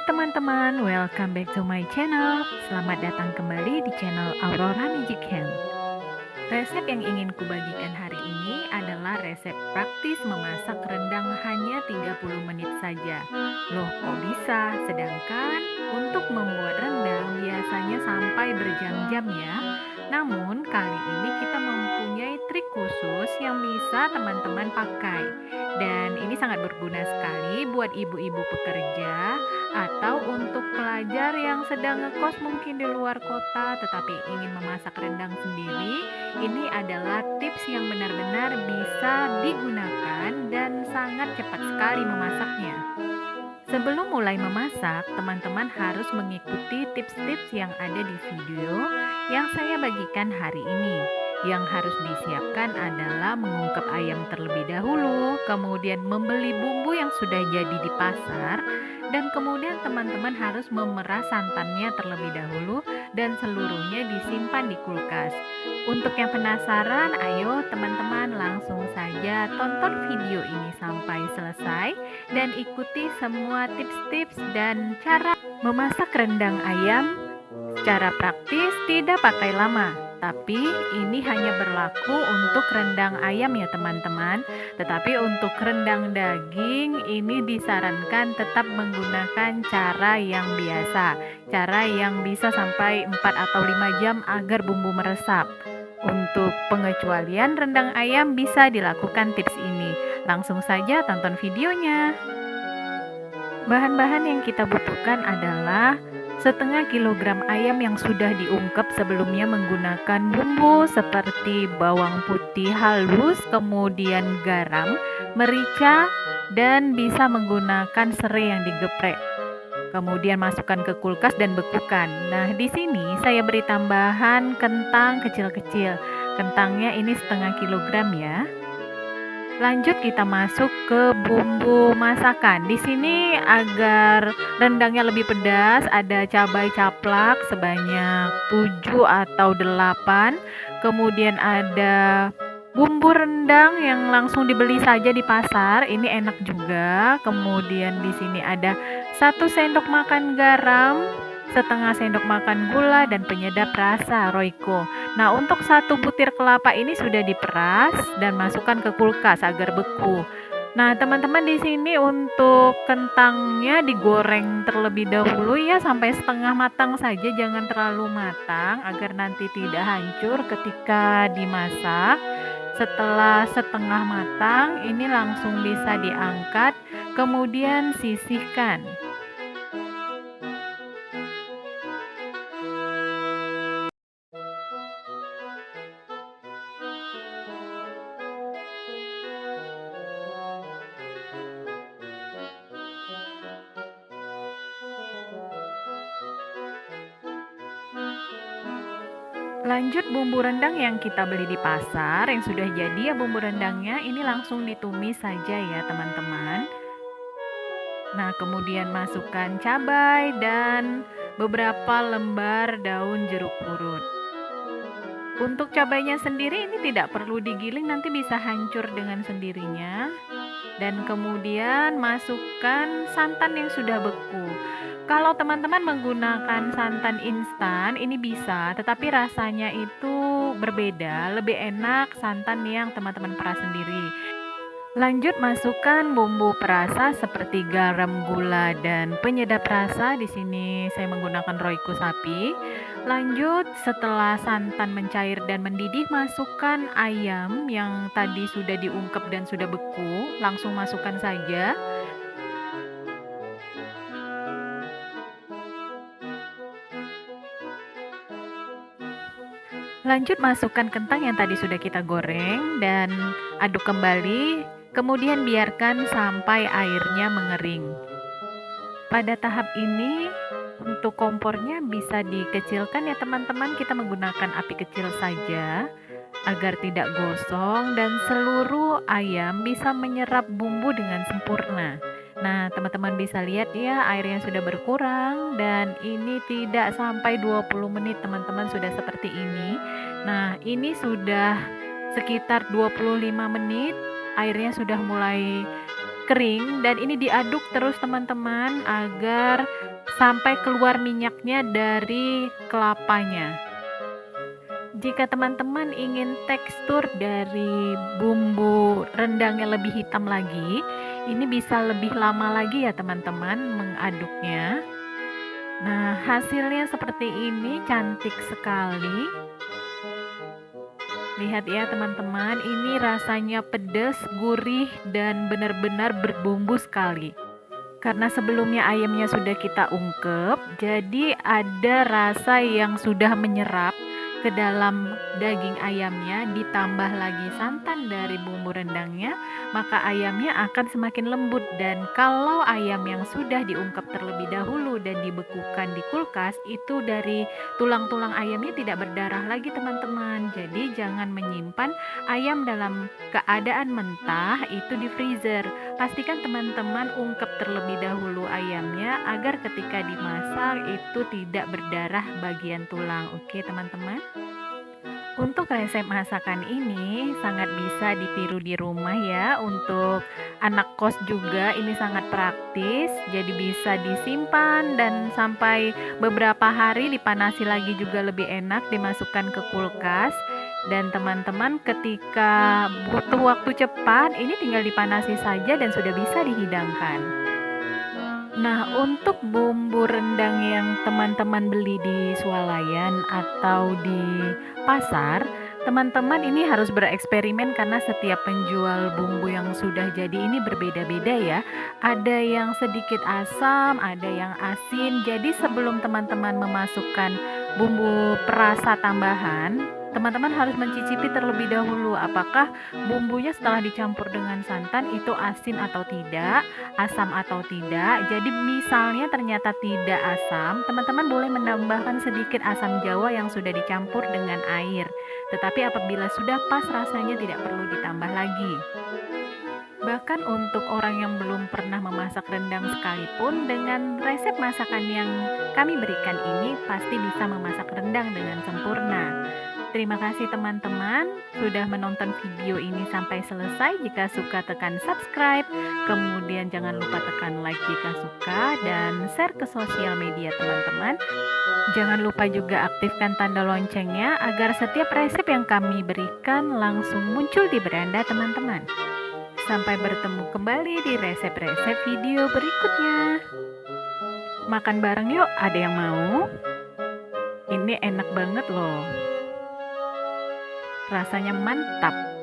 teman-teman, welcome back to my channel. Selamat datang kembali di channel Aurora Magic Hand. Resep yang ingin kubagikan hari ini adalah resep praktis memasak rendang hanya 30 menit saja. Loh, kok bisa? Sedangkan untuk membuat rendang biasanya sampai berjam-jam ya. Namun, kali ini kita mempunyai trik khusus yang bisa teman-teman pakai. Dan ini sangat berguna sekali buat ibu-ibu pekerja atau untuk pelajar yang sedang ngekos mungkin di luar kota tetapi ingin memasak rendang sendiri. Ini adalah tips yang benar-benar bisa digunakan dan sangat cepat sekali memasaknya. Sebelum mulai memasak, teman-teman harus mengikuti tips-tips yang ada di video yang saya bagikan hari ini. Yang harus disiapkan adalah mengungkep ayam terlebih dahulu, kemudian membeli bumbu yang sudah jadi di pasar, dan kemudian teman-teman harus memerah santannya terlebih dahulu dan seluruhnya disimpan di kulkas. Untuk yang penasaran, ayo teman-teman langsung saja tonton video ini sampai selesai dan ikuti semua tips-tips dan cara memasak rendang ayam secara praktis, tidak pakai lama. Tapi ini hanya berlaku untuk rendang ayam ya teman-teman. Tetapi untuk rendang daging ini disarankan tetap menggunakan cara yang biasa. Cara yang bisa sampai 4 atau 5 jam agar bumbu meresap. Untuk pengecualian rendang ayam bisa dilakukan tips ini. Langsung saja tonton videonya. Bahan-bahan yang kita butuhkan adalah setengah kilogram ayam yang sudah diungkep sebelumnya menggunakan bumbu seperti bawang putih halus, kemudian garam, merica, dan bisa menggunakan serai yang digeprek. Kemudian masukkan ke kulkas dan bekukan. Nah, di sini saya beri tambahan kentang kecil-kecil. Kentangnya ini setengah kilogram ya. Lanjut kita masuk ke bumbu masakan. Di sini agar rendangnya lebih pedas, ada cabai caplak sebanyak 7 atau 8. Kemudian ada bumbu rendang yang langsung dibeli saja di pasar. Ini enak juga. Kemudian di sini ada 1 sendok makan garam, setengah sendok makan gula dan penyedap rasa Royco. Nah, untuk 1 butir kelapa ini sudah diperas dan masukkan ke kulkas agar beku. Nah, teman-teman di sini untuk kentangnya digoreng terlebih dahulu ya sampai setengah matang saja, jangan terlalu matang agar nanti tidak hancur ketika dimasak. Setelah setengah matang, ini langsung bisa diangkat, kemudian sisihkan. Lanjut bumbu rendang yang kita beli di pasar yang sudah jadi ya bumbu rendangnya ini langsung ditumis saja ya teman-teman. Nah, kemudian masukkan cabai dan beberapa lembar daun jeruk purut. Untuk cabainya sendiri ini tidak perlu digiling, nanti bisa hancur dengan sendirinya. Dan kemudian masukkan santan yang sudah beku. Kalau teman-teman menggunakan santan instan ini bisa, tetapi rasanya itu berbeda, lebih enak santan yang teman-teman peras sendiri. Lanjut masukkan bumbu perasa seperti garam, gula, dan penyedap rasa. Di sini saya menggunakan Royco sapi. Lanjut setelah santan mencair dan mendidih, masukkan ayam yang tadi sudah diungkep dan sudah beku. Langsung masukkan saja. Lanjut masukkan kentang yang tadi sudah kita goreng dan aduk kembali, kemudian biarkan sampai airnya mengering. Pada tahap ini untuk kompornya bisa dikecilkan ya teman-teman, kita menggunakan api kecil saja agar tidak gosong dan seluruh ayam bisa menyerap bumbu dengan sempurna. Nah, teman-teman bisa lihat ya airnya sudah berkurang dan ini tidak sampai 20 menit teman-teman sudah seperti ini. Nah, ini sudah sekitar 25 menit, airnya sudah mulai kering dan ini diaduk terus teman-teman agar sampai keluar minyaknya dari kelapanya. Jika teman-teman ingin tekstur dari bumbu rendangnya lebih hitam lagi, ini bisa lebih lama lagi ya teman-teman mengaduknya. Nah, hasilnya seperti ini, cantik sekali. Lihat ya teman-teman, ini rasanya pedas, gurih, dan benar-benar berbumbu sekali. Karena sebelumnya ayamnya sudah kita ungkep, jadi ada rasa yang sudah menyerap ke dalam daging ayamnya, ditambah lagi santan dari bumbu rendangnya, maka ayamnya akan semakin lembut. Dan kalau ayam yang sudah diungkep terlebih dahulu dan dibekukan di kulkas, itu dari tulang-tulang ayamnya tidak berdarah lagi teman-teman. Jadi jangan menyimpan ayam dalam keadaan mentah itu di freezer. Pastikan teman-teman ungkep terlebih dahulu ayamnya agar ketika dimasak itu tidak berdarah bagian tulang. Oke teman-teman. Untuk resep masakan ini sangat bisa ditiru di rumah ya. Untuk anak kos juga ini sangat praktis. Jadi bisa disimpan dan sampai beberapa hari dipanasi lagi juga lebih enak, dimasukkan ke kulkas. Dan teman-teman ketika butuh waktu cepat, ini tinggal dipanasi saja dan sudah bisa dihidangkan. Nah, untuk bumbu rendang yang teman-teman beli di swalayan atau di pasar, teman-teman ini harus bereksperimen karena setiap penjual bumbu yang sudah jadi ini berbeda-beda ya. Ada yang sedikit asam, ada yang asin. Jadi sebelum teman-teman memasukkan bumbu perasa tambahan, teman-teman harus mencicipi terlebih dahulu apakah bumbunya setelah dicampur dengan santan itu asin atau tidak, asam atau tidak. Jadi misalnya ternyata tidak asam, teman-teman boleh menambahkan sedikit asam jawa yang sudah dicampur dengan air. Tetapi apabila sudah pas rasanya tidak perlu ditambah lagi. Bahkan untuk orang yang belum pernah memasak rendang sekalipun, dengan resep masakan yang kami berikan ini pasti bisa memasak rendang dengan sempurna. Terima kasih teman-teman sudah menonton video ini sampai selesai. Jika suka tekan subscribe, kemudian jangan lupa tekan like jika suka dan share ke sosial media teman-teman. Jangan lupa juga aktifkan tanda loncengnya agar setiap resep yang kami berikan langsung muncul di beranda teman-teman. Sampai bertemu kembali di resep-resep video berikutnya. Makan bareng yuk, ada yang mau? Ini enak banget loh. Rasanya mantap.